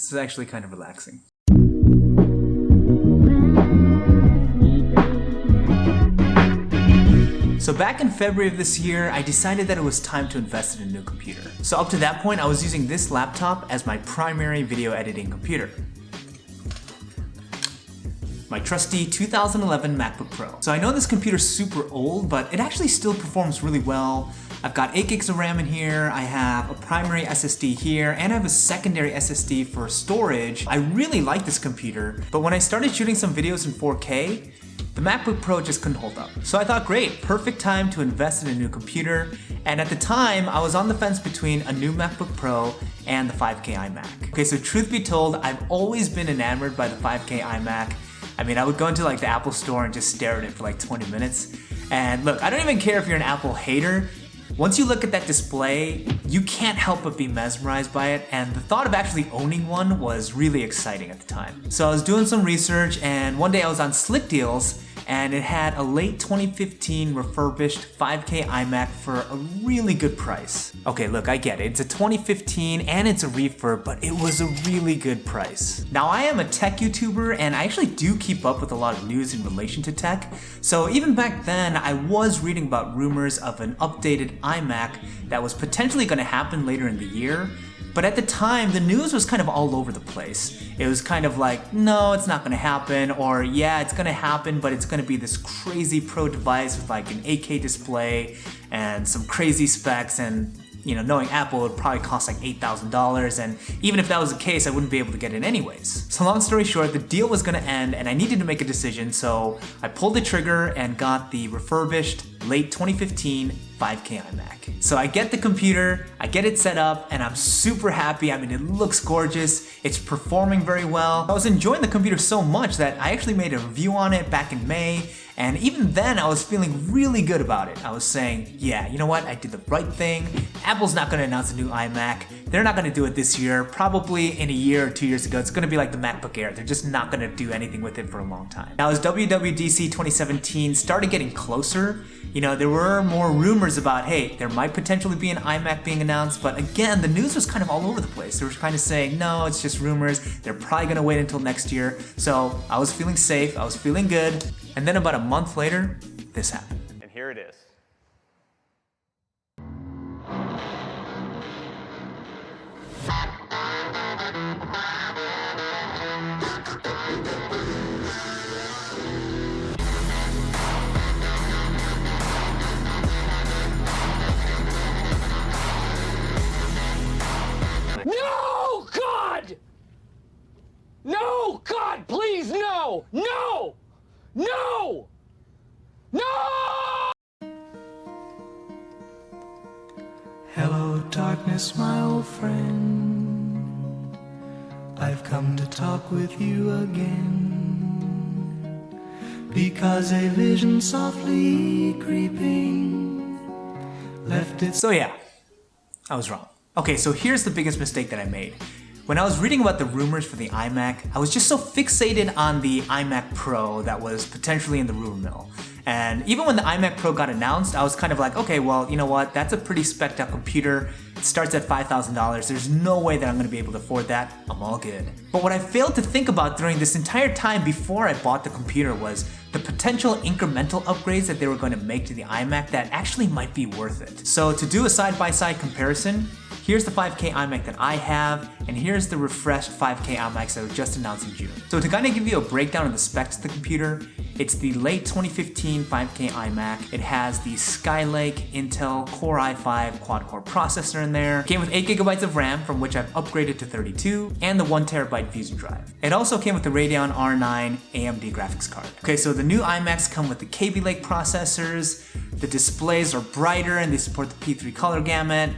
It's actually kind of relaxing. So back in February of this year, I decided that it was time to invest in a new computer. So up to that point, I was using this laptop as my primary video editing computer. My trusty 2011 MacBook Pro. So I know this computer's super old, but it actually still performs really well. I've got 8 gigs of RAM in here, I have a primary SSD here, and I have a secondary SSD for storage. I really like this computer, but when I started shooting some videos in 4K, the MacBook Pro just couldn't hold up. So I thought, great, perfect time to invest in a new computer. And at the time, I was on the fence between a new MacBook Pro and the 5K iMac. Okay, so truth be told, I've always been enamored by the 5K iMac. I mean, I would go into like the Apple store and just stare at it for like 20 minutes. And look, I don't even care if you're an Apple hater. Once you look at that display, you can't help but be mesmerized by it, and the thought of actually owning one was really exciting at the time. So I was doing some research, and one day I was on Slick Deals, and it had a late 2015 refurbished 5K iMac for a really good price. Okay, look, I get it. It's a 2015 and it's a refurb, but it was a really good price. Now, I am a tech YouTuber and I actually do keep up with a lot of news in relation to tech. So even back then, I was reading about rumors of an updated iMac that was potentially going to happen later in the year. But at the time, the news was kind of all over the place. It was kind of like, no, it's not gonna happen, or yeah, it's gonna happen, but it's gonna be this crazy pro device with like an 8K display and some crazy specs, and you know, knowing Apple, it would probably cost like $8,000, and even if that was the case, I wouldn't be able to get it anyways. So long story short, the deal was gonna end and I needed to make a decision, so I pulled the trigger and got the refurbished late 2015 5K iMac. So I get the computer, I get it set up, and I'm super happy. I mean, it looks gorgeous, it's performing very well. I was enjoying the computer so much that I actually made a review on it back in May, and even then I was feeling really good about it. I was saying, yeah, you know what, I did the right thing. Apple's not gonna announce a new iMac. They're not gonna do it this year. Probably in a year or 2 years ago, it's gonna be like the MacBook Air. They're just not gonna do anything with it for a long time. Now, as WWDC 2017 started getting closer, you know, there were more rumors about, hey, there might potentially be an iMac being announced, but again, the news was kind of all over the place. They were kind of saying, no, it's just rumors. They're probably gonna wait until next year. So I was feeling safe, I was feeling good. And then about a month later, this happened. And here it is. No, God! No, God, please, no! No! No! No! Hello, darkness, my old friend. I've come to talk with you again, because a vision softly creeping left its... So yeah, I was wrong. Okay, so here's the biggest mistake that I made. When I was reading about the rumors for the iMac, I was just so fixated on the iMac Pro that was potentially in the rumor mill. And even when the iMac Pro got announced, I was kind of like, okay, well, you know what? That's a pretty spec'd out computer. It starts at $5,000. There's no way that I'm gonna be able to afford that. I'm all good. But what I failed to think about during this entire time before I bought the computer was the potential incremental upgrades that they were going to make to the iMac that actually might be worth it. So to do a side-by-side comparison, here's the 5K iMac that I have, and here's the refreshed 5K iMacs that were just announced in June. So to kind of give you a breakdown of the specs of the computer, it's the late 2015 5K iMac. It has the Skylake Intel Core i5 quad-core processor in there. It came with 8 gigabytes of RAM, from which I've upgraded to 32, and the 1 terabyte Fusion drive. It also came with the Radeon R9 AMD graphics card. Okay, so the new iMacs come with the Kaby Lake processors, the displays are brighter and they support the P3 color gamut.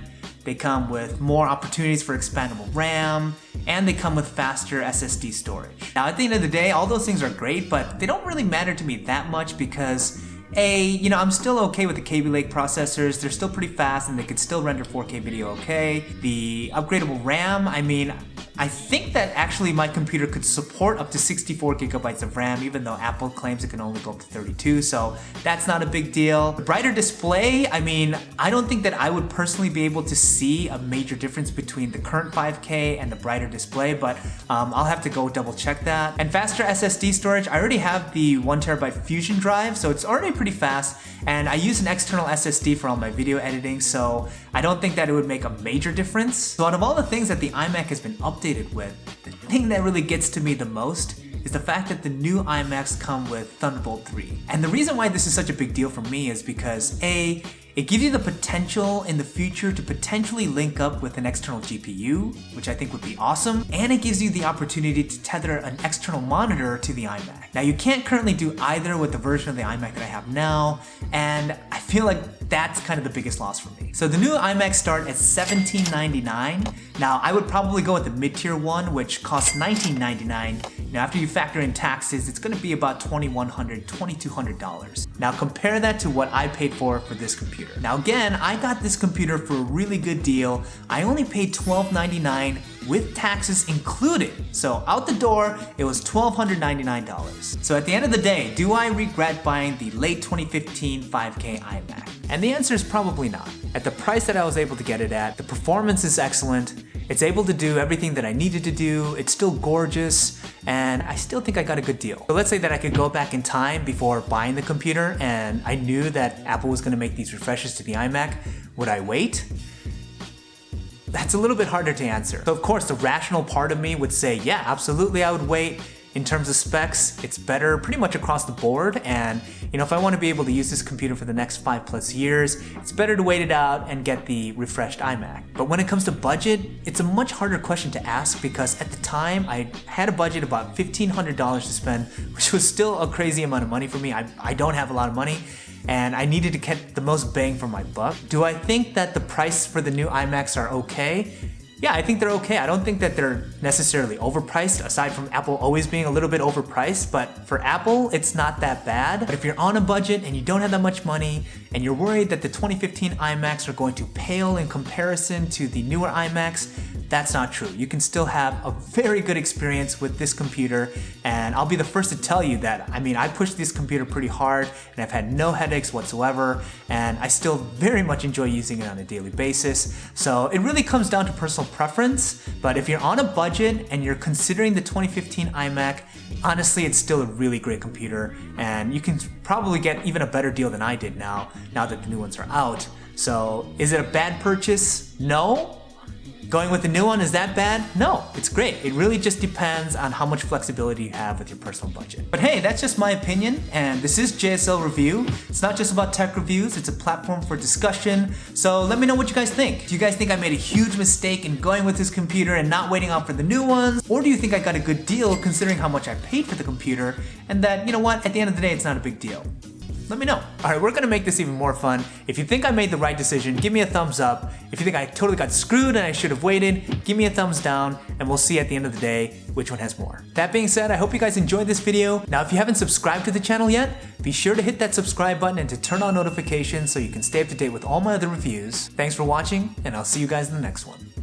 They come with more opportunities for expandable RAM, and they come with faster SSD storage. Now, at the end of the day, all those things are great, but they don't really matter to me that much because I'm still okay with the Kaby Lake processors. They're still pretty fast and they could still render 4K video okay. The upgradable RAM, I mean, I think that actually my computer could support up to 64 gigabytes of RAM, even though Apple claims it can only go up to 32, so that's not a big deal. The brighter display, I mean, I don't think that I would personally be able to see a major difference between the current 5K and the brighter display, but I'll have to go double check that. And faster SSD storage, I already have the 1TB Fusion drive, so it's already pretty fast, and I use an external SSD for all my video editing, so I don't think that it would make a major difference. So out of all the things that the iMac has been updated with, the thing that really gets to me the most is the fact that the new iMacs come with Thunderbolt 3. And the reason why this is such a big deal for me is because A, it gives you the potential in the future to potentially link up with an external GPU, which I think would be awesome, and it gives you the opportunity to tether an external monitor to the iMac. Now you can't currently do either with the version of the iMac that I have now, and I feel like that's kind of the biggest loss for me. So the new iMacs start at $1799. Now I would probably go with the mid-tier one, which costs $1999. Now after you factor in taxes, it's gonna be about $2,100, $2,200. Now compare that to what I paid for this computer. Now again, I got this computer for a really good deal. I only paid $1,299 with taxes included. So out the door, it was $1,299. So at the end of the day, do I regret buying the late 2015 5K iMac? And the answer is probably not. At the price that I was able to get it at, the performance is excellent. It's able to do everything that I needed to do. It's still gorgeous, and I still think I got a good deal. So let's say that I could go back in time before buying the computer and I knew that Apple was gonna make these refreshes to the iMac. Would I wait? That's a little bit harder to answer. So of course, the rational part of me would say, yeah, absolutely I would wait. In terms of specs, it's better pretty much across the board, and if I want to be able to use this computer for the next 5+ years, it's better to wait it out and get the refreshed iMac. But when it comes to budget, it's a much harder question to ask because at the time I had a budget about $1,500 to spend, which was still a crazy amount of money for me. I don't have a lot of money, and I needed to get the most bang for my buck. Do I think that the price for the new iMacs are okay? Yeah, I think they're okay. I don't think that they're necessarily overpriced, aside from Apple always being a little bit overpriced, but for Apple, it's not that bad. But if you're on a budget and you don't have that much money, and you're worried that the 2015 iMacs are going to pale in comparison to the newer iMacs, that's not true. You can still have a very good experience with this computer, and I'll be the first to tell you that, I pushed this computer pretty hard, and I've had no headaches whatsoever, and I still very much enjoy using it on a daily basis. So it really comes down to personal preference, but if you're on a budget and you're considering the 2015 iMac, honestly, it's still a really great computer, and you can probably get even a better deal than I did now that the new ones are out. So is it a bad purchase? No. Going with the new one, is that bad? No, it's great. It really just depends on how much flexibility you have with your personal budget. But hey, that's just my opinion, and this is JSL Review. It's not just about tech reviews, it's a platform for discussion. So let me know what you guys think. Do you guys think I made a huge mistake in going with this computer and not waiting out for the new ones? Or do you think I got a good deal considering how much I paid for the computer, and that, at the end of the day, it's not a big deal? Let me know. All right, we're gonna make this even more fun. If you think I made the right decision, give me a thumbs up. If you think I totally got screwed and I should have waited, give me a thumbs down, and we'll see at the end of the day which one has more. That being said, I hope you guys enjoyed this video. Now, if you haven't subscribed to the channel yet, be sure to hit that subscribe button and to turn on notifications so you can stay up to date with all my other reviews. Thanks for watching, and I'll see you guys in the next one.